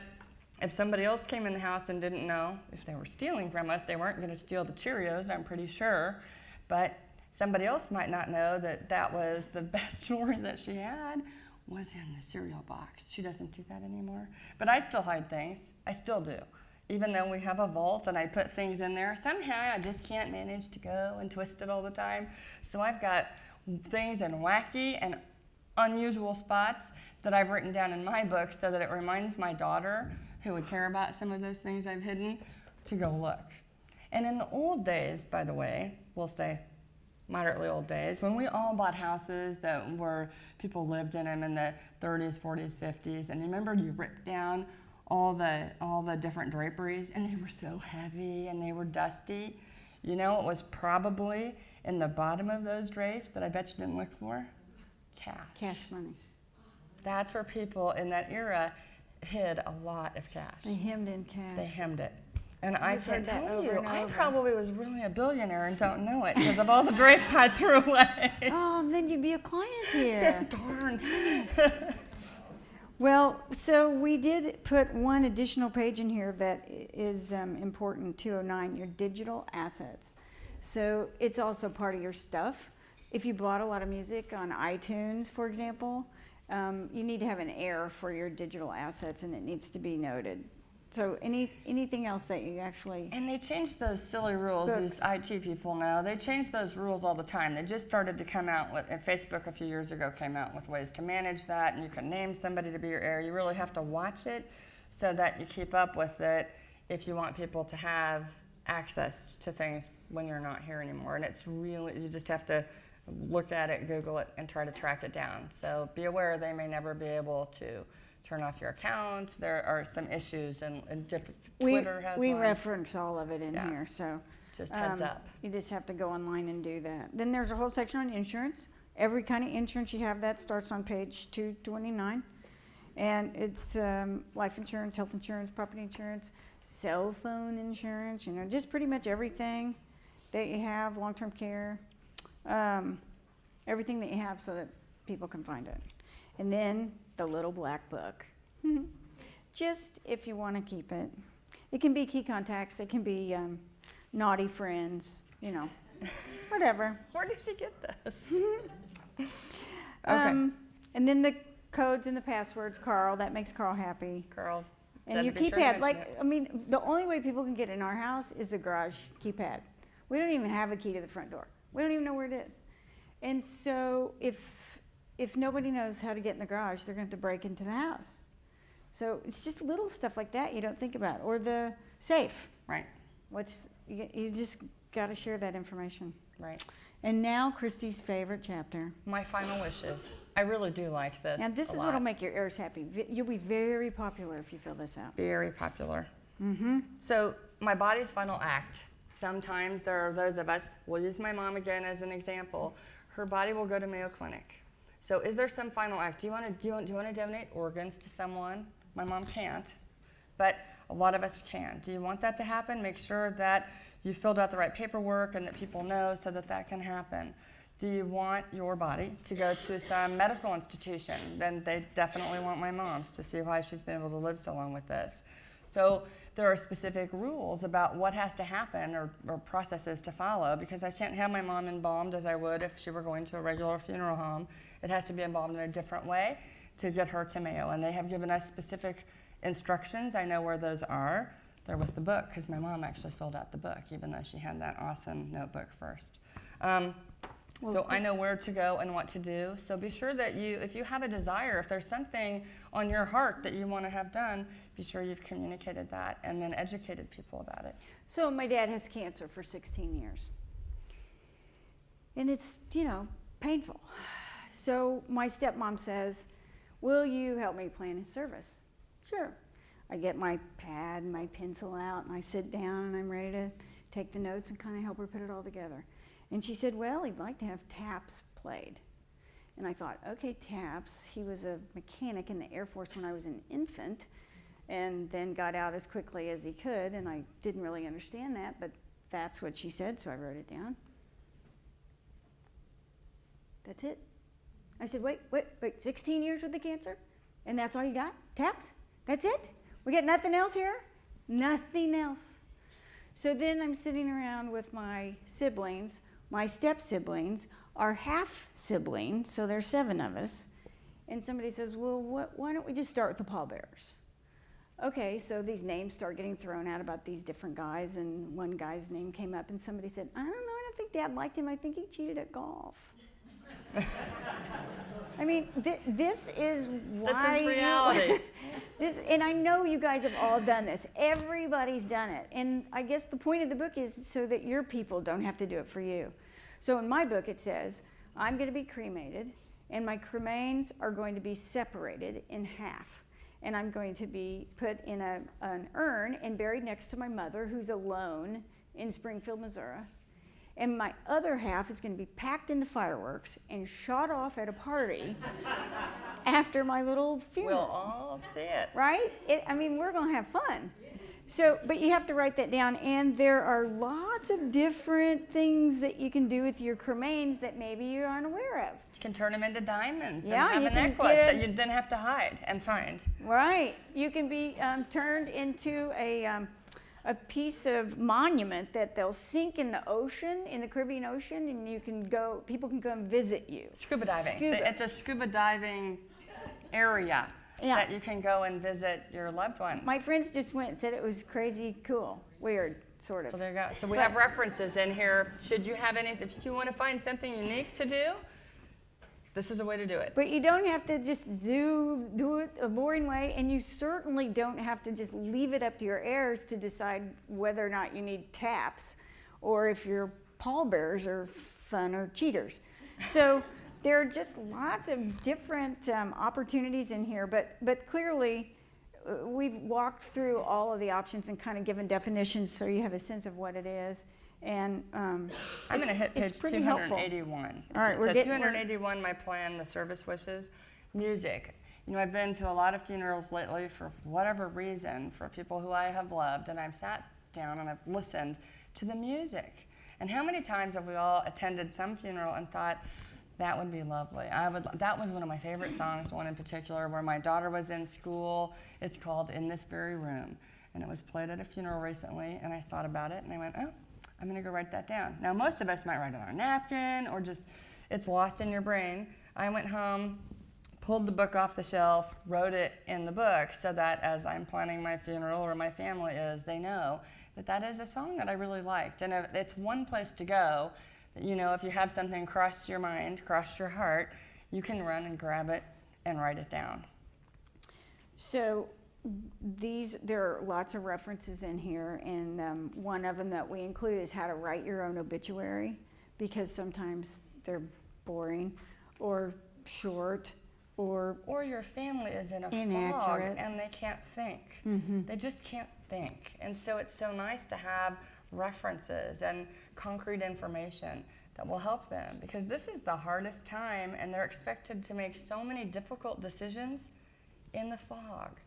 if somebody else came in the house and didn't know, if they were stealing from us, they weren't going to steal the Cheerios, I'm pretty sure. But somebody else might not know that was the best jewelry that she had was in the cereal box. She doesn't do that anymore. But I still hide things. I still do. Even though we have a vault and I put things in there, somehow I just can't manage to go and twist it all the time. So I've got things in wacky and unusual spots that I've written down in my book so that it reminds my daughter, who would care about some of those things I've hidden, to go look. And in the old days, by the way, we'll say, moderately old days, when we all bought houses that were, people lived in them in the 30s, 40s, 50s, and remember you ripped down all the different draperies, and they were so heavy and they were dusty. You know what was probably in the bottom of those drapes that I bet you didn't look for? Cash. Cash money. That's where people in that era hid a lot of cash. They hemmed in cash. They hemmed it. And I We've can heard that tell over you, and I over. probably was really a billionaire and don't know it because of all the drapes I threw away. Oh, then you'd be a client here. Darn. Well, so we did put one additional page in here that is important, 209, your digital assets. So it's also part of your stuff. If you bought a lot of music on iTunes, for example, you need to have an error for your digital assets, and it needs to be noted. So anything else that you actually... And they changed those silly rules, Books. these IT people now. They change those rules all the time. They just started to come out with, and Facebook a few years ago came out with ways to manage that, and you can name somebody to be your heir. You really have to watch it so that you keep up with it if you want people to have access to things when you're not here anymore. And it's really, you just have to look at it, Google it, and try to track it down. So be aware they may never be able to turn off your account. There are some issues, and Twitter has we one. reference all of it in Yeah. here, so. Just heads up. You just have to go online and do that. Then there's a whole section on insurance. Every kind of insurance you have, that starts on page 229. And it's life insurance, health insurance, property insurance, cell phone insurance, just pretty much everything that you have, long-term care, everything that you have so that people can find it. And then the little black book, just if you want to keep it. It can be key contacts, it can be naughty friends, whatever. Where did she get this? Okay. And then the codes and the passwords, Carl, that makes Carl happy. Carl. And your keypad, the only way people can get in our house is the garage keypad. We don't even have a key to the front door. We don't even know where it is. And so if nobody knows how to get in the garage, they're going to have to break into the house. So it's just little stuff like that you don't think about. Or the safe. Right. You just got to share that information. Right. And now Christy's favorite chapter. My final wishes. I really do like this. And this is what'll make your heirs happy. You'll be very popular if you fill this out. Very popular. So my body's final act. Sometimes there are those of us, we'll use my mom again as an example. Her body will go to Mayo Clinic. So is there some final act? Do you want to donate organs to someone? My mom can't, but a lot of us can. Do you want that to happen? Make sure that you filled out the right paperwork and that people know so that that can happen. Do you want your body to go to some medical institution? Then they definitely want my mom's to see why she's been able to live so long with this. So there are specific rules about what has to happen or processes to follow, because I can't have my mom embalmed as I would if she were going to a regular funeral home. It has to be embalmed in a different way to get her to Mayo. And they have given us specific instructions. I know where those are. They're with the book, because my mom actually filled out the book, even though she had that awesome notebook first. So I know where to go and what to do. So be sure that if you have a desire, if there's something on your heart that you want to have done, be sure you've communicated that and then educated people about it. So my dad has cancer for 16 years. And it's, painful. So my stepmom says, will you help me plan his service? Sure. I get my pad and my pencil out and I sit down and I'm ready to take the notes and kind of help her put it all together. And she said, well, he'd like to have taps played. And I thought, okay, taps. He was a mechanic in the Air Force when I was an infant and then got out as quickly as he could. And I didn't really understand that, but that's what she said, so I wrote it down. That's it. I said, wait, 16 years with the cancer? And that's all you got? Taps? That's it? We got nothing else here? Nothing else. So then I'm sitting around with my siblings. My step-siblings are half-siblings, so there's 7 of us. And somebody says, well, why don't we just start with the pallbearers? Okay, so these names start getting thrown out about these different guys, and one guy's name came up, and somebody said, I don't know, I don't think Dad liked him. I think he cheated at golf. I mean, this is why... This is reality. And I know you guys have all done this. Everybody's done it. And I guess the point of the book is so that your people don't have to do it for you. So in my book it says, I'm going to be cremated, and my cremains are going to be separated in half. And I'm going to be put in an urn and buried next to my mother, who's alone in Springfield, Missouri. And my other half is going to be packed into fireworks and shot off at a party after my little funeral. We'll all see it. Right? We're going to have fun. So, but you have to write that down, and there are lots of different things that you can do with your cremains that maybe you aren't aware of. You can turn them into diamonds Yeah, and you have a can necklace get- that you then have to hide and find. Right. You can be turned into a piece of monument that they'll sink in the ocean, in the Caribbean Ocean, and people can go and visit you. Scuba diving. Scuba. It's a scuba diving area that you can go and visit your loved ones. My friends just went and said it was crazy cool, weird, sort of. So there you go. So we have references in here. Should you have any, if you want to find something unique to do, This is a way to do it. But you don't have to just do it a boring way, and you certainly don't have to just leave it up to your heirs to decide whether or not you need taps, or if your pallbearers are fun or cheaters. So there are just lots of different opportunities in here, but clearly we've walked through all of the options and kind of given definitions so you have a sense of what it is. And I'm going to hit page 281. All right, so we're getting 281, my plan, the service wishes, music. You know, I've been to a lot of funerals lately for whatever reason, for people who I have loved, and I've sat down and I've listened to the music. And how many times have we all attended some funeral and thought, that would be lovely. That was one of my favorite songs, one in particular, where my daughter was in school. It's called In This Very Room. And it was played at a funeral recently, and I thought about it, and I went, oh, I'm going to go write that down. Now, most of us might write it on a napkin or just, it's lost in your brain. I went home, pulled the book off the shelf, wrote it in the book so that as I'm planning my funeral or my family is, they know that that is a song that I really liked. And it's one place to go that, you know, if you have something cross your mind, cross your heart, you can run and grab it and write it down. so there are lots of references in here, and one of them that we include is how to write your own obituary, because sometimes they're boring or short or your family is in a fog inaccurate. and they can't think. Mm-hmm. They just can't think. And so it's so nice to have references and concrete information that will help them, because this is the hardest time and they're expected to make so many difficult decisions in the fog.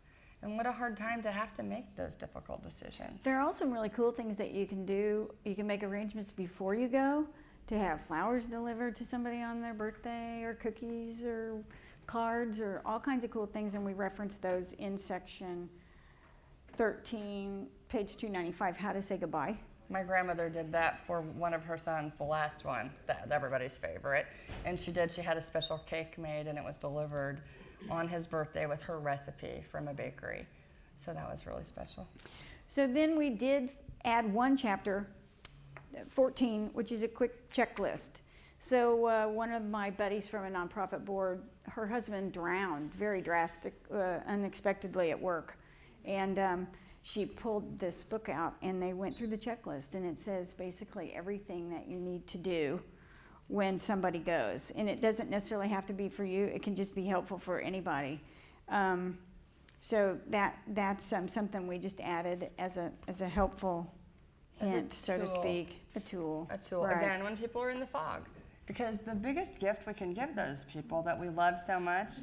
And what a hard time to have to make those difficult decisions. There are also some really cool things that you can do. You can make arrangements before you go to have flowers delivered to somebody on their birthday, or cookies or cards, or all kinds of cool things, and we reference those in section 13, page 295, how to say goodbye. My grandmother did that for one of her sons, the last one, everybody's favorite. And she had a special cake made, and it was delivered on his birthday with her recipe from a bakery. So that was really special. So then we did add one chapter, 14, which is a quick checklist. So one of my buddies from a nonprofit board, her husband drowned very unexpectedly at work. And she pulled this book out, and they went through the checklist, and it says basically everything that you need to do when somebody goes. And it doesn't necessarily have to be for you. It can just be helpful for anybody. So that's something we just added as a helpful hint, so to speak, a tool. A tool, right. Again, when people are in the fog. Because the biggest gift we can give those people that we love so much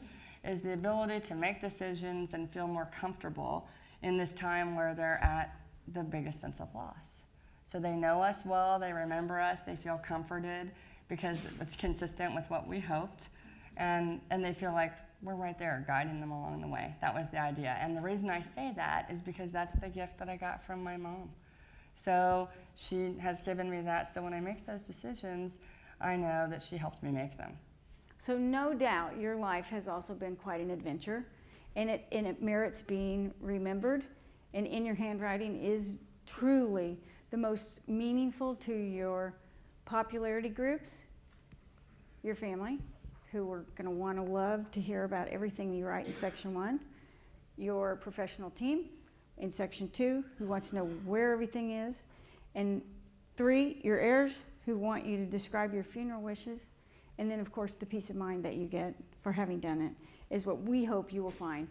is the ability to make decisions and feel more comfortable in this time where they're at the biggest sense of loss. So they know us well, they remember us, they feel comforted because it's consistent with what we hoped, and they feel like we're right there guiding them along the way. That was the idea. And the reason I say that is because that's the gift that I got from my mom. So she has given me that, so when I make those decisions, I know that she helped me make them. So no doubt your life has also been quite an adventure, and it merits being remembered, and in your handwriting is truly the most meaningful to your popularity groups, your family, who are going to want to love to hear about everything you write in section 1, your professional team in section 2, who wants to know where everything is, and 3, your heirs, who want you to describe your funeral wishes, and then of course the peace of mind that you get for having done it is what we hope you will find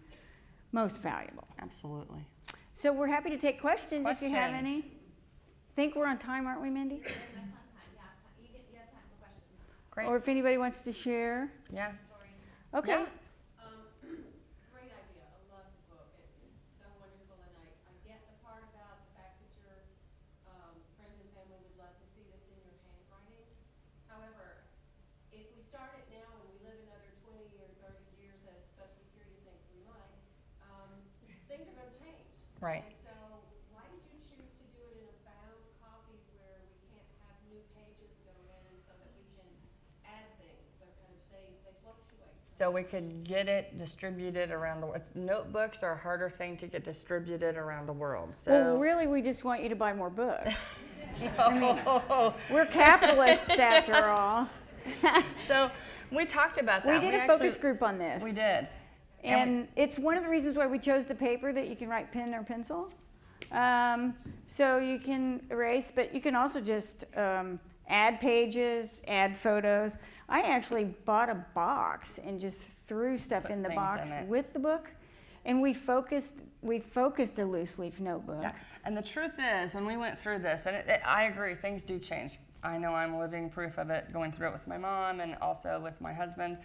most valuable. Absolutely. So we're happy to take questions if you have any. I think we're on time, aren't we, Mindy? Very much on time, yeah. You have time for questions. Great. Or if anybody wants to share. Yeah. Okay. Yeah. Great idea. I love the book. It's so wonderful, and I get the part about the fact that your friends and family would love to see this in your handwriting. However, if we start it now and we live another 20 or 30 years as Social Security thinks we might, things are going to change. Right. And so why did you choose to do it in a bound copy where we can't have new pages go in so that we can add things, because they fluctuate? So we could get it distributed around the world. Notebooks are a harder thing to get distributed around the world. So Well, really, we just want you to buy more books. Oh. We're capitalists after all. So We talked about that. We did a focus group on this. We did. And it's one of the reasons why we chose the paper that you can write pen or pencil. So you can erase, but you can also just add pages, add photos. I actually bought a box and just threw stuff in the box with the book. And we focused a loose leaf notebook. Yeah. And the truth is, when we went through this, and I agree, things do change. I know I'm living proof of it, going through it with my mom and also with my husband,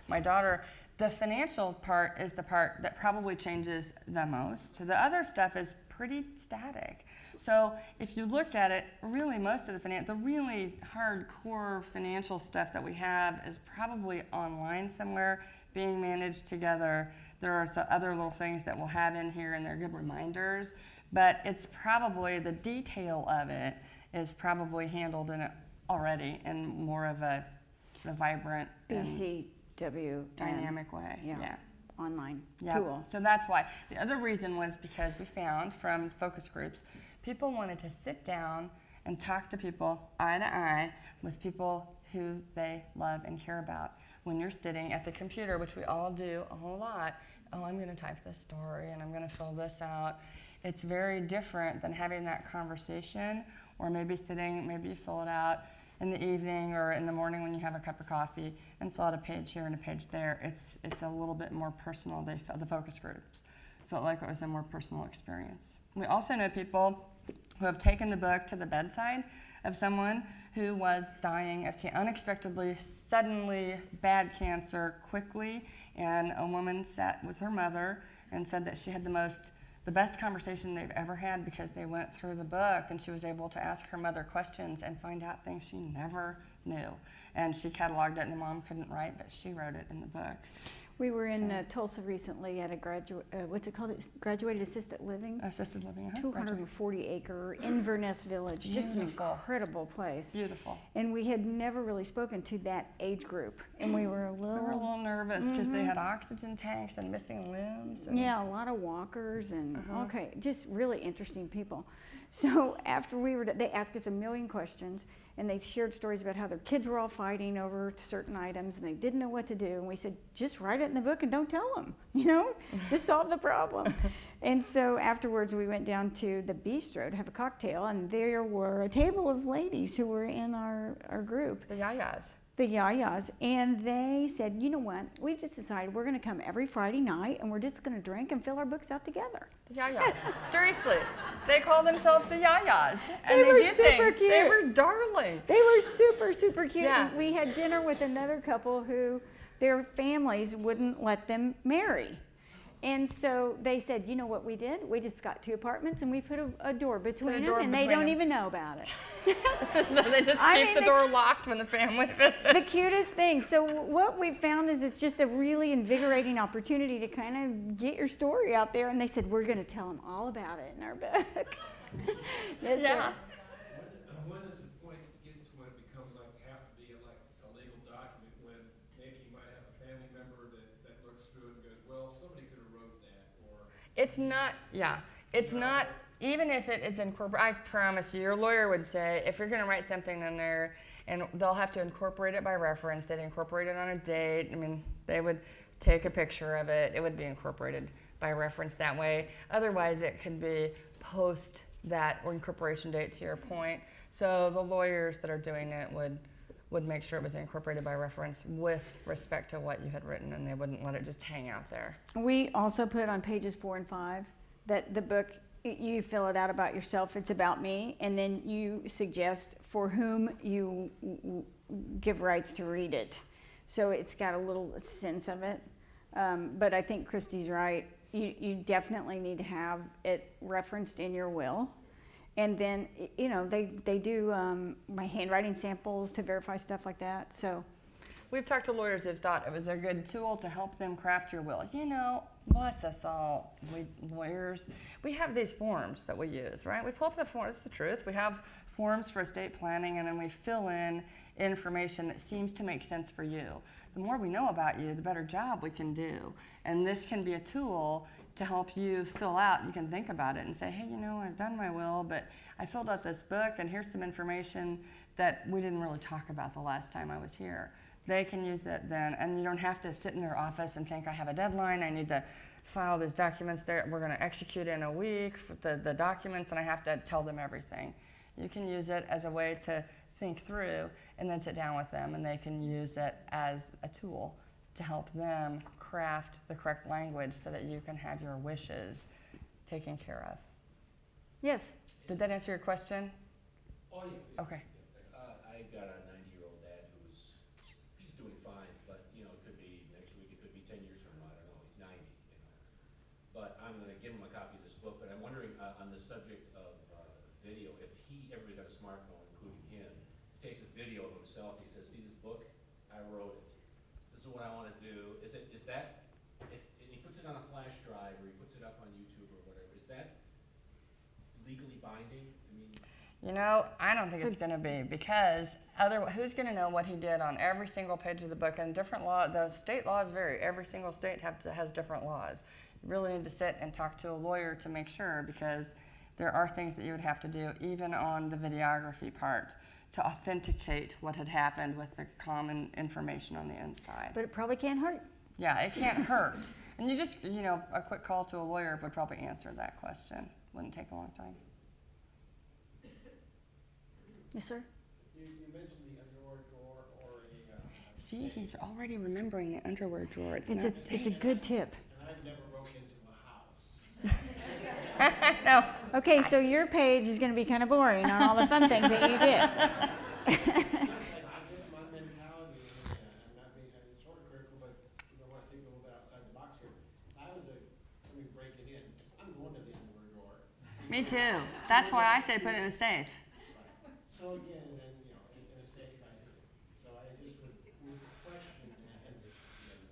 my daughter. The financial part is the part that probably changes the most. The other stuff is pretty static. So if you look at it, really most of the really hardcore financial stuff that we have is probably online somewhere, being managed together. There are some other little things that we'll have in here, and they're good reminders. But it's probably, the detail of it is probably handled in it already in more of a vibrant BCW dynamic way. Yeah. Online Yeah. tool. So that's why. The other reason was because we found from focus groups, people wanted to sit down and talk to people eye to eye with people who they love and care about. When you're sitting at the computer, which we all do a whole lot, oh, I'm going to type this story and I'm going to fill this out. It's very different than having that conversation, or maybe you fill it out in the evening or in the morning when you have a cup of coffee and fill out a page here and a page there. It's a little bit more personal. The focus groups felt like it was a more personal experience. We also know people who have taken the book to the bedside of someone who was dying of unexpectedly, suddenly bad cancer quickly, and a woman sat with her mother and said that she had the best conversation they've ever had because they went through the book, and she was able to ask her mother questions and find out things she never knew. And she cataloged it, and the mom couldn't write, but she wrote it in the book. We were in Tulsa recently at a graduated assisted living. Assisted living, 240-acre Inverness Village. Just an Beautiful. incredible place. Beautiful. And we had never really spoken to that age group, and we were a We were a little nervous because they had oxygen tanks and missing limbs. And yeah, a lot of walkers and just really interesting people. So after they asked us a million questions, and they shared stories about how their kids were all fighting over certain items, and they didn't know what to do. And we said, just write it in the book and don't tell them, just solve the problem. And so afterwards, we went down to the bistro to have a cocktail, and there were a table of ladies who were in our group. The yayas. The yayas, and they said, you know what, we've just decided we're going to come every Friday night, and we're just going to drink and fill our books out together. The yayas. Seriously. They call themselves the yayas. And They were did super things. cute. They were darling. They were super, super cute. Yeah. And we had dinner with another couple who their families wouldn't let them marry. And so they said, you know what we did? We just got 2 apartments and we put a door between them, and they don't even know about it. So they just keep the door locked when the family visits. The cutest thing. So what we found is it's just a really invigorating opportunity to kind of get your story out there. And they said, we're going to tell them all about it in our book. Yes, Yeah. sir. When does the point get to when it becomes like have to be like a legal document, when maybe you might have a family member that looks through it and goes, well, somebody could have wrote that, or It's not, even if it is incorporated, I promise you, your lawyer would say, if you're going to write something in there, and they'll have to incorporate it by reference, they'd incorporate it on a date, they would take a picture of it, it would be incorporated by reference that way. Otherwise, it could be post that or incorporation date, to your point. So the lawyers that are doing it would make sure it was incorporated by reference with respect to what you had written, and they wouldn't let it just hang out there. We also put on pages 4 and 5 that the book, you fill it out about yourself, it's about me, and then you suggest for whom you give rights to read it. So it's got a little sense of it. But I think Christy's right. You definitely need to have it referenced in your will. And then, they do my handwriting samples to verify stuff like that. So We've talked to lawyers who've thought it was a good tool to help them craft your will. Bless us all, we lawyers. We have these forms that we use, right? We pull up the form, it's the truth. We have forms for estate planning, and then we fill in information that seems to make sense for you. The more we know about you, the better job we can do. And this can be a tool to help you fill out. You can think about it and say, hey, I've done my will, but I filled out this book, and here's some information that we didn't really talk about the last time I was here. They can use that then, and you don't have to sit in their office and think, I have a deadline, I need to file these documents there, we're going to execute in a week for the documents, and I have to tell them everything. You can use it as a way to think through and then sit down with them, and they can use it as a tool to help them craft the correct language so that you can have your wishes taken care of. Yes. Did that answer your question? Oh, yeah. Okay. I've got a 90-year-old dad he's doing fine, but, you know, it could be next week, it could be 10 years from now, I don't know, he's 90, you know. But I'm gonna give him a copy of this book, but I'm wondering, on the subject of video, if everybody's got a smartphone, including him, takes a video of himself, he says, see this book? I wrote it. This is what I wanna do. Is that, and he puts it on a flash drive, or he puts it up on YouTube or whatever, is that legally binding? I mean, You know, I don't think it's going to be, because who's going to know what he did on every single page of the book? And different law, the state laws vary. Every single state has different laws. You really need to sit and talk to a lawyer to make sure, because there are things that you would have to do, even on the videography part, to authenticate what had happened with the common information on the inside. But it probably can't hurt. Yeah, it can't hurt. And you just, you know, a quick call to a lawyer would probably answer that question. Wouldn't take a long time. Yes, sir? You mentioned the underwear drawer or a, See, he's already remembering the underwear drawer. It's a good tip. and I've never broke into a house. No. Okay, so your page is going to be kind of boring on all the fun things that you did. I guess my mentality, I'm not being, it's sort of critical, but I want to think a little bit outside the box here. If I was somebody breaking in, I'm going to the underwear drawer. Me too. That's why I say put it in a safe. So again, and then, you know, in a safe, so I just would question that, and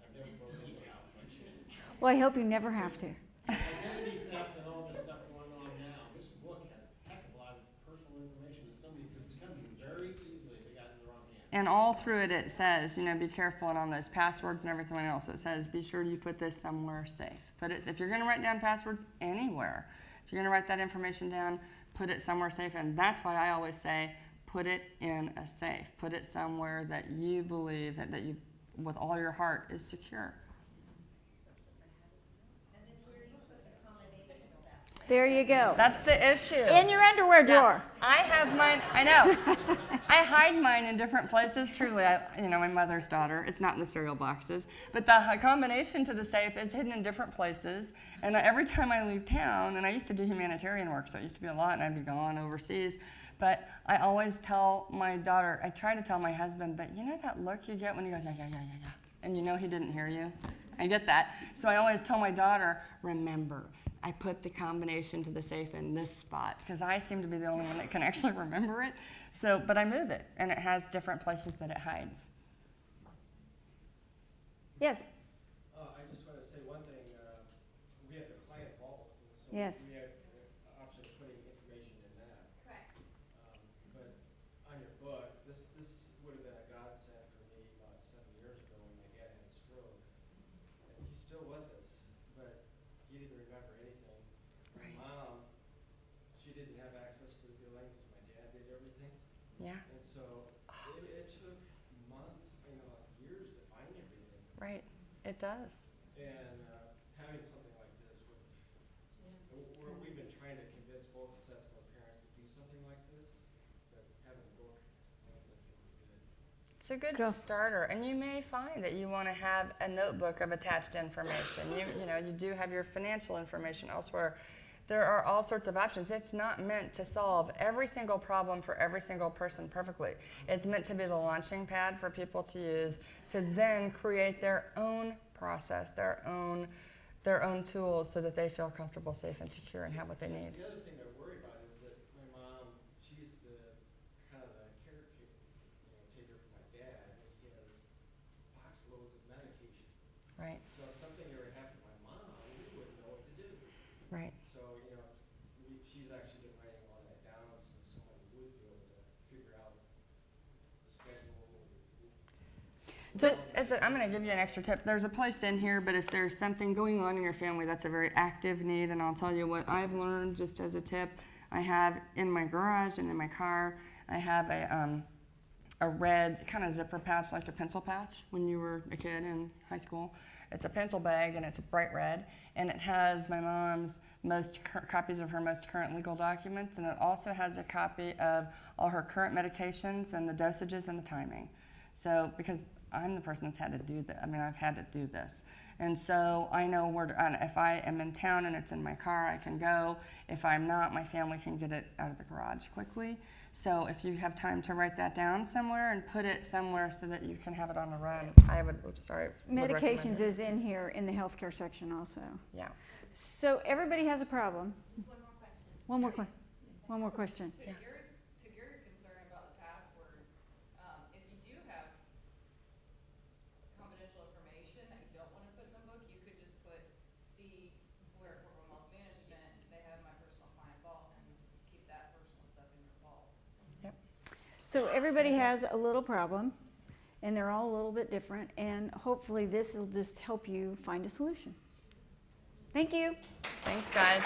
I've never broken into a house like she is. Well, I hope you never have to. Identity theft and all this stuff going on now, this book has a heck of a lot of personal information that somebody could come to very easily if they got it in the wrong hands. And all through it, it says, you know, be careful, and on those passwords and everything else, it says, be sure you put this somewhere safe. Put it, if you're going to write down passwords anywhere, if you're going to write that information down, put it somewhere safe. And that's why I always say, put it in a safe. Put it somewhere that you believe that you, with all your heart, is secure. There you go. That's the issue. In your underwear drawer. I have mine, I know. I hide mine in different places, truly. You know, my mother's daughter, it's not in the cereal boxes. But the combination to the safe is hidden in different places. And every time I leave town, and I used to do humanitarian work, so it used to be a lot, and I'd be gone overseas. But I always tell my daughter, I try to tell my husband, but you know that look you get when he goes, yeah. And you know he didn't hear you? I get that. So I always tell my daughter, remember, I put the combination to the safe in this spot, because I seem to be the only one that can actually remember it. So, but I move it, and it has different places that it hides. Yes. I just want to say one thing, we have the client vault, so Yes. we have the option of putting information in that. Correct. But on your book, this would have been a godsend for me about 7 years ago when my dad had a stroke. And he's still with us, but he didn't remember anything. Right. My mom, she didn't have access to the billing because my dad did everything. Yeah, And so it took months, you know, years to find everything. right. It does. And having something like this we've been trying to convince both sets of our parents to do something like this, but having a book like this would be good. It's a good Go. starter, and you may find that you want to have a notebook of attached information. You know, you do have your financial information elsewhere. There are all sorts of options. It's not meant to solve every single problem for every single person perfectly. It's meant to be the launching pad for people to use to then create their own process, their own tools, so that they feel comfortable, safe, and secure, and have what they need. The other thing I worry about is that my mom, she's the kind of the caretaker, taker for my dad, and he has box loads of medication. Right, So if something ever happened to my mom, we wouldn't know what to do. right. So, you know, she's actually been writing all that down so someone would be able to figure out the schedule. Just I'm going to give you an extra tip. There's a place in here, but if there's something going on in your family that's a very active need, and I'll tell you what I've learned just as a tip, I have in my garage and in my car, I have a red kind of zipper pouch, like a pencil pouch when you were a kid in high school. It's a pencil bag, and it's bright red, and it has my mom's copies of her most current legal documents, and it also has a copy of all her current medications and the dosages and the timing. So, because I'm the person that's had to do that, I mean, I've had to do this. And so I know where to, and if I am in town and it's in my car, I can go. If I'm not, my family can get it out of the garage quickly. So if you have time to write that down somewhere and put it somewhere so that you can have it on the run, I would, would recommend Medications it. is in here in the healthcare section also. Yeah. So everybody has a problem. Just one more question. One more question. Yeah. To Gary's concern about the passwords, if you do have confidential information that you don't want to put in the book, you could just put C, where Corporon Wealth Management, they have my personal client vault, and keep that personal stuff in your vault. So everybody has a little problem, and they're all a little bit different, and hopefully this will just help you find a solution. Thank you. Thanks, guys.